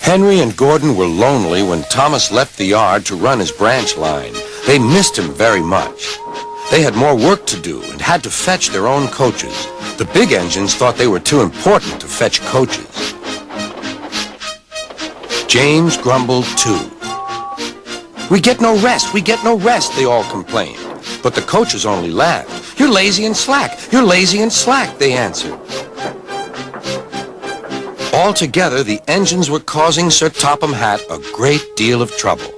Henry and Gordon were lonely when Thomas left the yard to run his branch line. They missed him very much. They had more work to do and had to fetch their own coaches. The big engines thought they were too important to fetch coaches. James grumbled too. "We get no rest, we get no rest," they all complained. But the coaches only laughed. "You're lazy and slack, you're lazy and slack," they answered. Altogether, the engines were causing Sir Topham Hatt a great deal of trouble.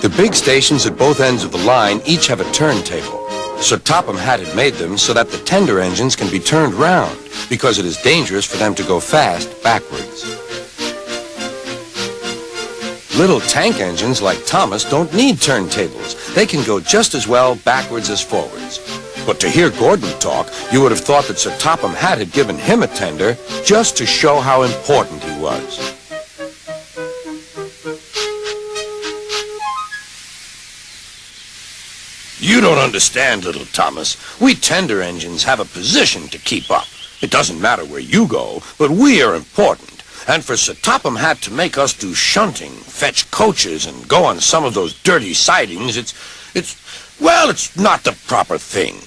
The big stations at both ends of the line each have a turntable. Sir Topham Hatt had made them so that the tender engines can be turned round, because it is dangerous for them to go fast backwards. Little tank engines like Thomas don't need turntables. They can go just as well backwards as forwards. But to hear Gordon talk, you would have thought that Sir Topham Hatt had given him a tender just to show how important he was. "You don't understand, little Thomas. We tender engines have a position to keep up. It doesn't matter where you go, but we are important. And for Sir Topham Hatt to make us do shunting, fetch coaches, and go on some of those dirty sidings, it's not the proper thing."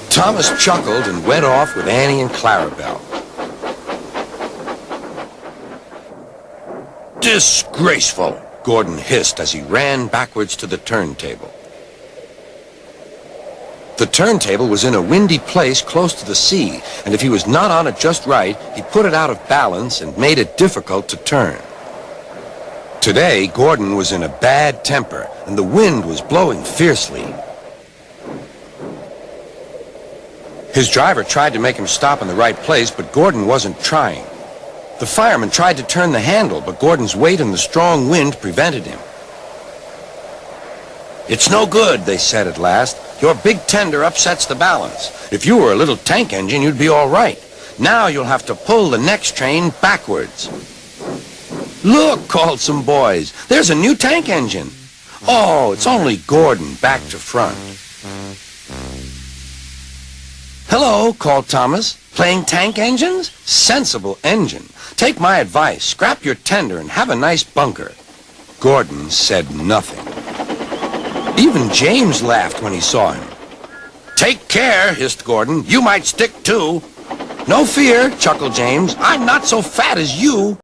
Thomas chuckled and went off with Annie and Clarabelle. "Disgraceful," Gordon hissed as he ran backwards to the turntable. The turntable was in a windy place close to the sea, and if he was not on it just right, he put it out of balance and made it difficult to turn. Today, Gordon was in a bad temper, and the wind was blowing fiercely. His driver tried to make him stop in the right place, but Gordon wasn't trying. The fireman tried to turn the handle, but Gordon's weight and the strong wind prevented him. "It's no good," they said at last. "Your big tender upsets the balance. If you were a little tank engine, you'd be all right. Now you'll have to pull the next train backwards." "Look," called some boys. "There's a new tank engine." "Oh, it's only Gordon back to front." "Hello," called Thomas. "Playing tank engines? Sensible engine. Take my advice. Scrap your tender and have a nice bunker." Gordon said nothing. Even James laughed when he saw him. "Take care," hissed Gordon. "You might stick too." "No fear," chuckled James. "I'm not so fat as you."